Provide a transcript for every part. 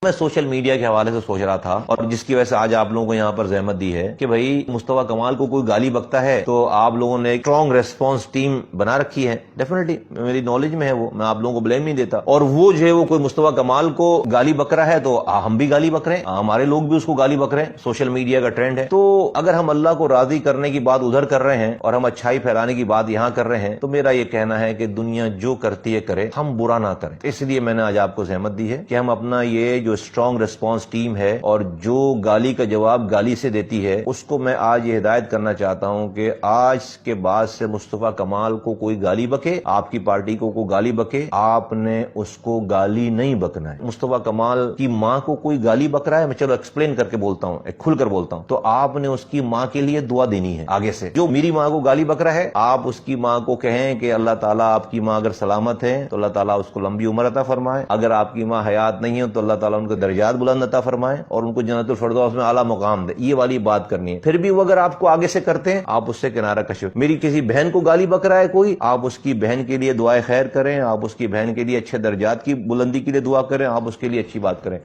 میں social media کے حوالے سے سوچ رہا تھا اور جس کی وجہ سے آج آپ لوگوں کو یہاں پر زحمت دی ہے کہ بھائی مصطفیٰ کمال کو کوئی گالی بکتا ہے تو آپ لوگوں نے ایک اسٹرانگ ریسپانس ٹیم بنا رکھی ہے. ڈیفینیٹلی میری نالج میں ہے وہ، میں آپ لوگوں کو بلیم نہیں دیتا. اور وہ جو ہے وہ کوئی مصطفیٰ کمال کو گالی بک رہا ہے تو ہم بھی گالی بک رہے ہیں، ہمارے لوگ بھی اس کو گالی بک رہے ہیں. سوشل میڈیا کا ٹرینڈ ہے. تو اگر ہم اللہ کو راضی کرنے کی بات ادھر کر رہے ہیں اور ہم اچھائی پھیلانے کی بات یہاں کر رہے ہیں تو میرا یہ کہنا ہے کہ دنیا جو کرتی ہے کرے، ہم برا نہ کریں. اس لیے میں نے آج آپ کو زحمت دی ہے کہ ہم اپنا یہ جو اسٹرانگ ریسپانس ٹیم ہے اور جو گالی کا جواب گالی سے دیتی ہے اس کو میں آج یہ ہدایت کرنا چاہتا ہوں کہ آج کے بعد سے مصطفیٰ کمال کو کوئی گالی بکے، آپ کی پارٹی کو کوئی گالی بکے، آپ نے اس کو گالی نہیں بکنا ہے. مصطفیٰ کمال کی ماں کو کوئی گالی بک رہا ہے، میں چلو ایکسپلین کر کے بولتا ہوں، ایک کھل کر بولتا ہوں، تو آپ نے اس کی ماں کے لیے دعا دینی ہے. آگے سے جو میری ماں کو گالی بک رہا ہے آپ اس کی ماں کو کہیں کہ اللہ تعالیٰ آپ کی ماں اگر سلامت ہے تو اللہ تعالیٰ اس کو لمبی عمر عطا فرمائے، اگر آپ کی ماں حیات نہیں ہے تو اللہ تعالیٰ ان کو درجات بلند عطا فرمائے اور ان کو جنت الفردوس میں اعلیٰ مقام دے. یہ والی بات کرنی ہے. پھر بھی وہ اگر آپ کو آگے سے کرتے ہیں آپ اس سے کنارہ کشی. میری کسی بہن کو گالی بک رہا ہے کوئی، آپ اس کی بہن کے لیے دعائے خیر کریں، آپ اس کی بہن کے لیے اچھے درجات کی بلندی کے لیے دعا کریں، آپ اس کے لیے اچھی بات کریں.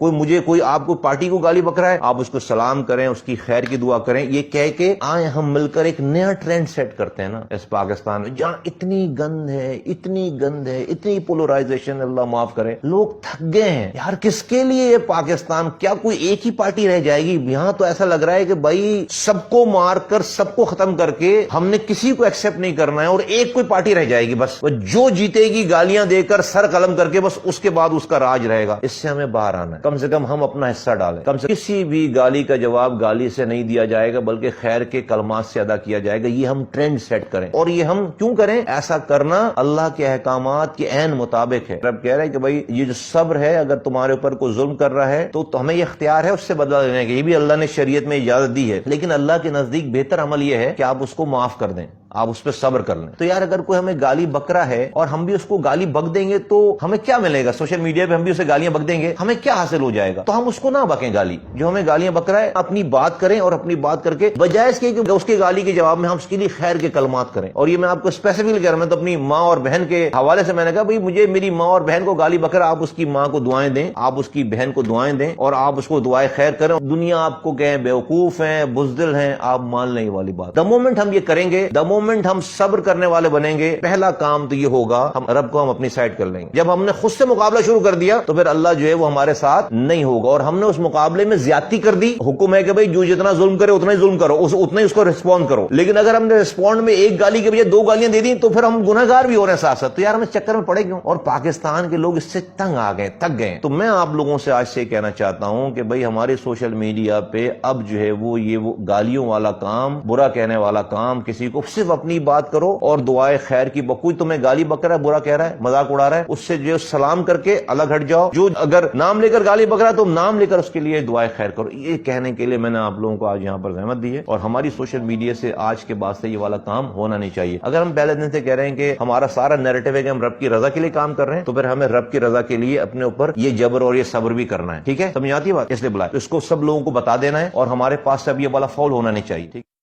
کوئی آپ کو پارٹی کو گالی بک رہا ہے آپ اس کو سلام کریں، اس کی خیر کی دعا کریں. یہ کہہ کے آئے ہم مل کر ایک نیا ٹرینڈ سیٹ کرتے ہیں نا اس پاکستان میں جہاں اتنی گند ہے، اتنی پولرائزیشن، اللہ معاف کرے. لوگ تھک گئے ہیں یار. کس کے لیے یہ پاکستان؟ کیا کوئی ایک ہی پارٹی رہ جائے گی؟ یہاں تو ایسا لگ رہا ہے کہ بھائی سب کو مار کر سب کو ختم کر کے ہم نے کسی کو ایکسپٹ نہیں کرنا ہے اور ایک کوئی پارٹی رہ جائے گی بس، جو جیتے گی گالیاں دے کر سر قلم کر کے بس اس کے بعد اس کا راج رہے گا. اس سے ہمیں باہر آنا ہے. کم سے کم ہم اپنا حصہ ڈالیں. کم سے کسی بھی گالی کا جواب گالی سے نہیں دیا جائے گا بلکہ خیر کے کلمات سے ادا کیا جائے گا. یہ ہم ٹرینڈ سیٹ کریں. اور یہ ہم کیوں کریں؟ ایسا کرنا اللہ کے احکامات کے عین مطابق ہے. رب کہہ رہے ہیں کہ بھائی یہ جو صبر ہے، اگر تمہارے اوپر کوئی ظلم کر رہا ہے تو ہمیں یہ اختیار ہے اس سے بدلہ لینے کا. یہ بھی اللہ نے شریعت میں اجازت دی ہے، لیکن اللہ کے نزدیک بہتر عمل یہ ہے کہ آپ اس کو معاف کر دیں، آپ اس پہ صبر کر لیں. تو یار اگر کوئی ہمیں گالی بک رہا ہے اور ہم بھی اس کو گالی بک دیں گے تو ہمیں کیا ملے گا؟ سوشل میڈیا پہ ہم بھی اسے گالیاں بک دیں گے، ہمیں کیا حاصل ہو جائے گا؟ تو ہم اس کو نہ بکیں. گالی جو ہمیں گالیاں بک رہا ہے اپنی بات کریں اور اپنی بات کر کے بجائے اس کے کہ اس کی گالی کے جواب میں ہم اس کے لیے خیر کے کلمات کریں. اور یہ میں آپ کو اسپیسیفکلی کہہ رہا ہوں، میں تو اپنی ماں اور بہن کے حوالے سے میں نے کہا بھائی مجھے میری ماں اور بہن کو گالی بک رہا ہے، آپ اس کی ماں کو دعائیں دیں، آپ اس کی بہن کو دعائیں دیں اور آپ اس کو دعائیں خیر کریں. دنیا آپ کو کہیں بیوقوف ہیں، بزدل ہیں، آپ مان لیں والی بات. دا مومنٹ ہم یہ کریں گے، دا مومنٹ ہم صبر کرنے والے بنیں گے، پہلا کام تو یہ ہوگا ہم رب کو ہم اپنی سائڈ کر لیں گے. جب ہم نے خود سے مقابلہ شروع کر دیا تو پھر اللہ جو ہے وہ ہمارے ساتھ نہیں ہوگا. اور ہم نے اس مقابلے میں زیادتی کر دی. حکم ہے کہ بھائی جو جتنا ظلم کرے اتنا ہی ظلم کرو، اتنا ہی اس کو رسپونڈ کرو. لیکن اگر ہم نے رسپونڈ میں ایک گالی کے بجائے دو گالیاں دے دی تو پھر ہم گنہگار بھی ہو رہے ہیں ساتھ ساتھ. تو یار ہمیں چکر میں پڑے کیوں؟ اور پاکستان کے لوگ اس سے تنگ آ گئے، تھک گئے. تو میں آپ لوگوں سے آج سے کہنا چاہتا ہوں کہ بھائی ہمارے سوشل میڈیا پہ اب جو ہے وہ گالیوں والا کام، برا کہنے والا کام، کسی کو صرف اپنی بات کرو اور دعائے خیر کی. کوئی تمہیں گالی بک رہا ہے، برا کہہ رہا ہے، مذاق اڑا رہا ہے، اس سے جو سلام کر کے الگ ہٹ جاؤ. جو اگر نام لے کر گالی بک رہا ہے تو نام لے کر اس کے لیے دعائیں خیر کرو. یہ کہنے کے لیے میں نے آپ لوگوں کو آج یہاں پر زحمت دی ہے. اور ہماری سوشل میڈیا سے آج کے بعد سے یہ والا کام ہونا نہیں چاہیے. اگر ہم پہلے دن سے کہہ رہے ہیں کہ ہمارا سارا نیریٹو ہے کہ ہم رب کی رضا کے لیے کام کر رہے ہیں تو پھر ہمیں رب کی رضا کے لیے اپنے اوپر یہ جبر اور یہ صبر بھی کرنا ہے. ٹھیک ہے، سمجھ آتی ہے بات؟ اس لیے بلائے اس کو سب لوگوں کو بتا دینا ہے اور ہمارے پاس سے اب یہ والا فال ہونا نہیں چاہیے. ٹھیک.